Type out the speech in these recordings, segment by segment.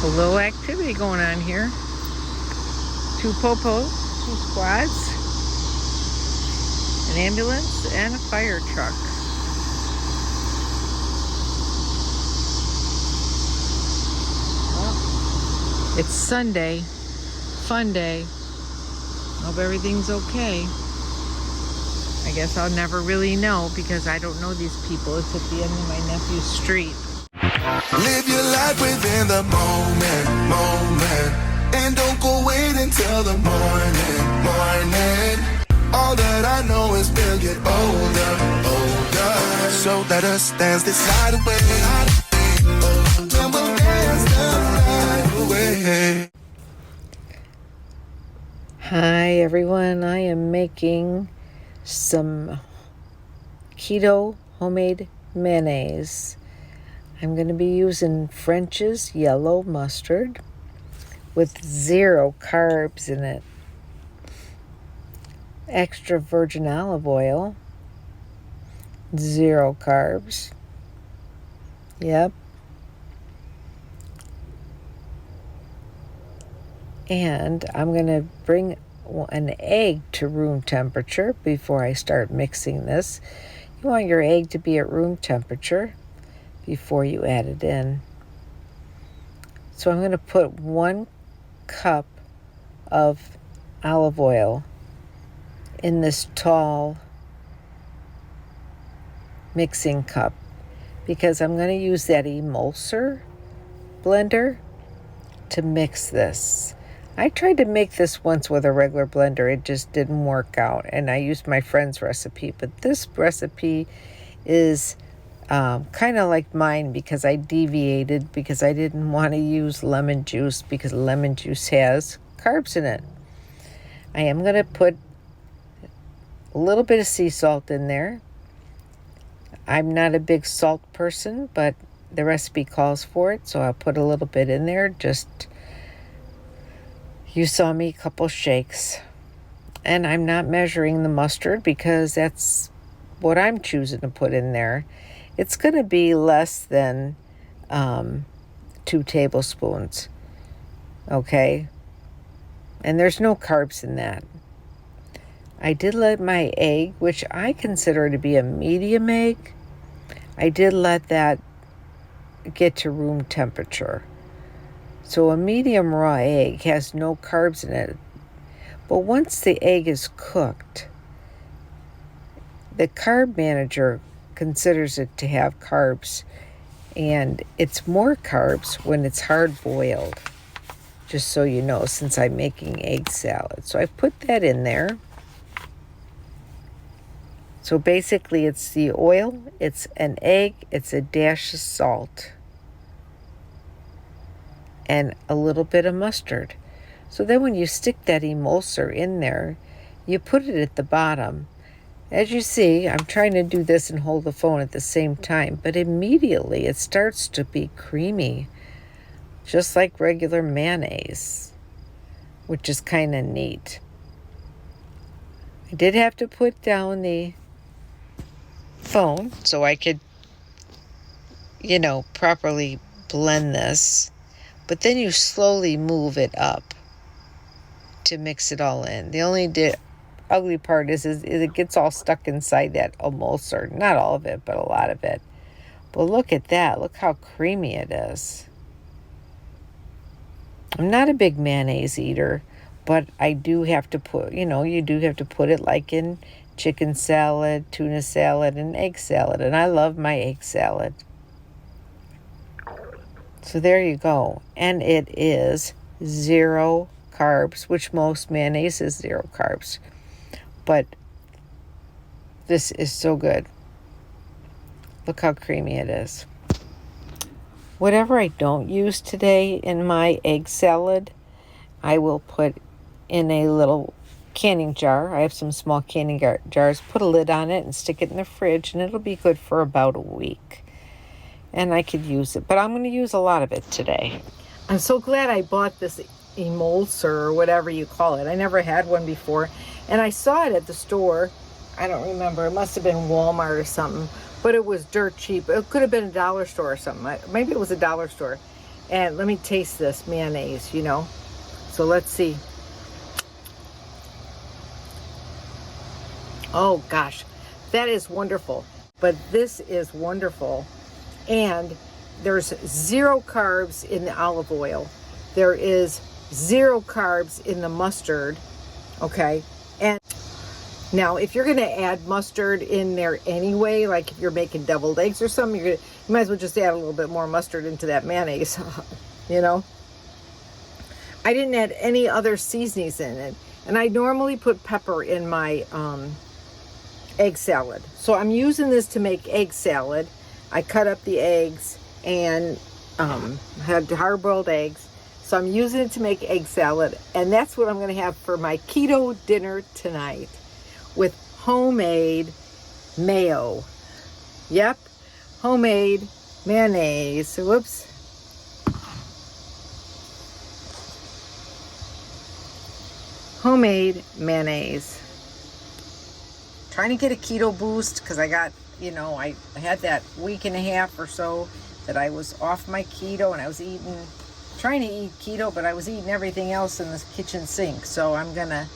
A little activity going on here. 2 popos, 2 squads, an ambulance, and a fire truck. Well, it's Sunday, fun day. Hope everything's okay. I guess I'll never really know because I don't know these people. It's at the end of my nephew's street. Live your life within the moment. And don't go wait until the morning. All that I know is we'll get older. So let us dance this night away. And we'll dance the night away. Hi everyone, I am making some keto homemade mayonnaise. I'm going to be using French's yellow mustard with 0 carbs in it. Extra virgin olive oil, 0 carbs. Yep. And I'm going to bring an egg to room temperature before I start mixing this. You want your egg to be at room temperature before you add it in. So I'm going to put 1 cup of olive oil in this tall mixing cup because I'm going to use that Emulsa blender to mix this. I tried to make this once with a regular blender. It just didn't work out, and I used my friend's recipe. But this recipe is kind of like mine because I deviated because I didn't want to use lemon juice because lemon juice has carbs in it. I am going to put a little bit of sea salt in there. I'm not a big salt person, but the recipe calls for it, so I'll put a little bit in there. Just, you saw me a couple shakes. And I'm not measuring the mustard because that's what I'm choosing to put in there. It's going to be less than 2 tablespoons. Okay? And there's no carbs in that. I did let my egg, which I consider to be a medium egg, I did let that get to room temperature. So a medium raw egg has no carbs in it. But once the egg is cooked, the carb manager considers it to have carbs, and it's more carbs when it's hard boiled, just so you know, since I'm making egg salad. So I put that in there. So basically it's the oil, it's an egg, it's a dash of salt, and a little bit of mustard. So then when you stick that emulsor in there, you put it at the bottom. As you see, I'm trying to do this and hold the phone at the same time, but immediately it starts to be creamy, just like regular mayonnaise, which is kind of neat. I did have to put down the phone so I could, properly blend this. But then you slowly move it up to mix it all in. The only ugly part is it gets all stuck inside that emulsor. Not all of it, but a lot of it. But look at that. Look how creamy it is. I'm not a big mayonnaise eater, but I do have to put, you do have to put it like in chicken salad, tuna salad, and egg salad. And I love my egg salad. So there you go. And it is 0 carbs, which most mayonnaise is 0 carbs. But this is so good. Look how creamy it is. Whatever I don't use today in my egg salad, I will put in a little canning jar. I have some small canning jars. Put a lid on it and stick it in the fridge, and it'll be good for about a week. And I could use it, but I'm going to use a lot of it today. I'm so glad I bought this Emulsa or whatever you call it. I never had one before, and I saw it at the store. I don't remember. It must have been Walmart or something, but it was dirt cheap. It could have been a dollar store or something. Maybe it was a dollar store. And let me taste this mayonnaise, you know. So let's see. Oh gosh, that is wonderful. But this is wonderful. And there's 0 carbs in the olive oil. There is 0 carbs in the mustard. Okay. And now, if you're going to add mustard in there anyway, like if you're making deviled eggs or something, you might as well just add a little bit more mustard into that mayonnaise, you know. I didn't add any other seasonings in it. And I normally put pepper in my egg salad. So I'm using this to make egg salad. I cut up the eggs and had hard-boiled eggs. So I'm using it to make egg salad. And that's what I'm going to have for my keto dinner tonight, with homemade mayo. Yep, homemade mayonnaise. Whoops. Homemade mayonnaise. Trying to get a keto boost because I got, you know, I had that week and a half or so that I was off my keto, and I was trying to eat keto, but I was eating everything else in the kitchen sink. So I'm gonna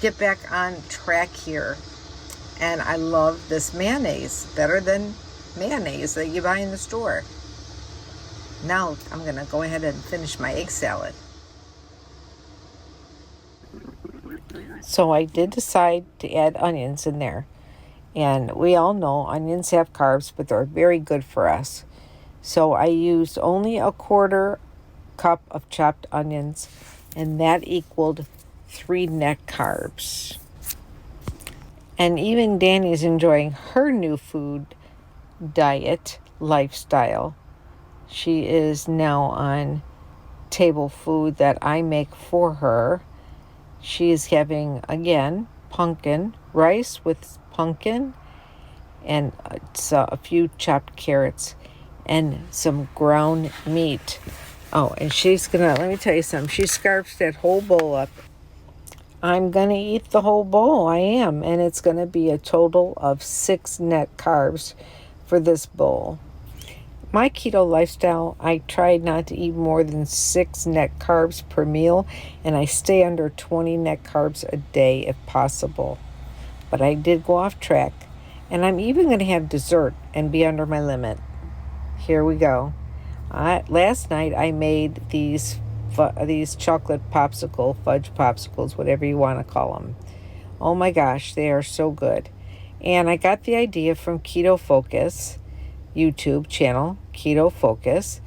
get back on track here. And I love this mayonnaise better than mayonnaise that you buy in the store. Now I'm gonna go ahead and finish my egg salad. So I did decide to add onions in there. And we all know onions have carbs, but they're very good for us. So I used only a 1/4 cup of chopped onions, and that equaled 3 net carbs. And even Danny's enjoying her new food diet lifestyle. She is now on table food that I make for her. She is having, again, pumpkin, rice with pumpkin, and a few chopped carrots, and some ground meat. Oh, and she's gonna, let me tell you something, she scarfs that whole bowl up. I'm gonna eat the whole bowl, I am, and it's gonna be a total of 6 net carbs for this bowl. My keto lifestyle, I try not to eat more than 6 net carbs per meal, and I stay under 20 net carbs a day if possible. But I did go off track, and I'm even going to have dessert and be under my limit. Here we go. Last night I made these chocolate fudge popsicles, whatever you want to call them. Oh my gosh, they are so good. And I got the idea from Keto Focus YouTube channel, Keto Focus,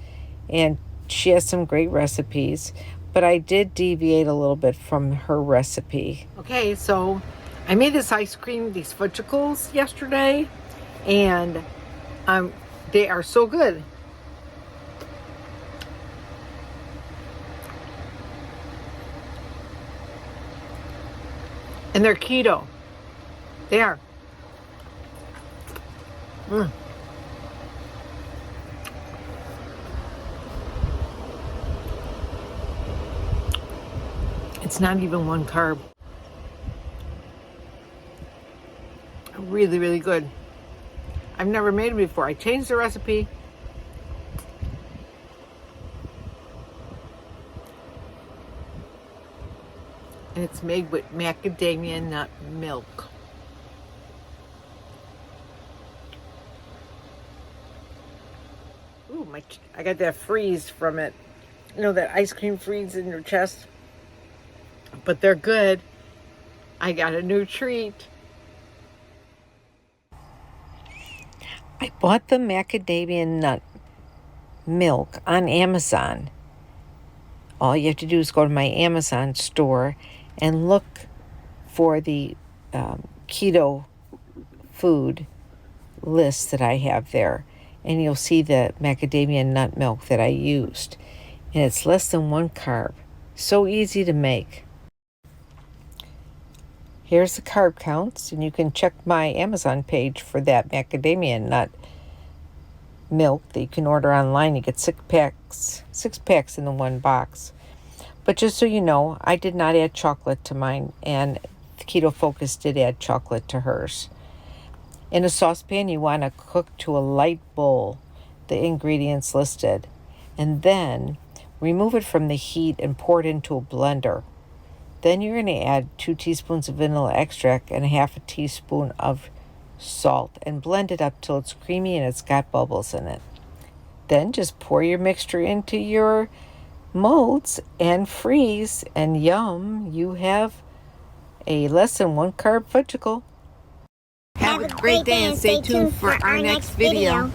and she has some great recipes, but I did deviate a little bit from her recipe. Okay, so I made this ice cream, these fudgicles yesterday, and they are so good. And they're keto. They are. It's not even 1 carb. Really, really good. I've never made it before. I changed the recipe. And it's made with macadamia nut milk. Ooh, I got that freeze from it. You know, that ice cream freeze in your chest? But they're good. I got a new treat. I bought the macadamia nut milk on Amazon. All you have to do is go to my Amazon store and look for the keto food list that I have there. And you'll see the macadamia nut milk that I used. And it's less than 1 carb. So easy to make. Here's the carb counts, and you can check my Amazon page for that macadamia nut milk that you can order online. You get 6 packs in the 1 box. But just so you know, I did not add chocolate to mine, and Keto Focus did add chocolate to hers. In a saucepan, you want to cook to a light boil the ingredients listed. and then remove it from the heat and pour it into a blender. Then you're going to add 2 teaspoons of vanilla extract and 1/2 teaspoon of salt and blend it up till it's creamy and it's got bubbles in it. Then just pour your mixture into your molds and freeze, and yum, you have a less than 1 carb fudgicle. Have a great day and stay tuned for our next video.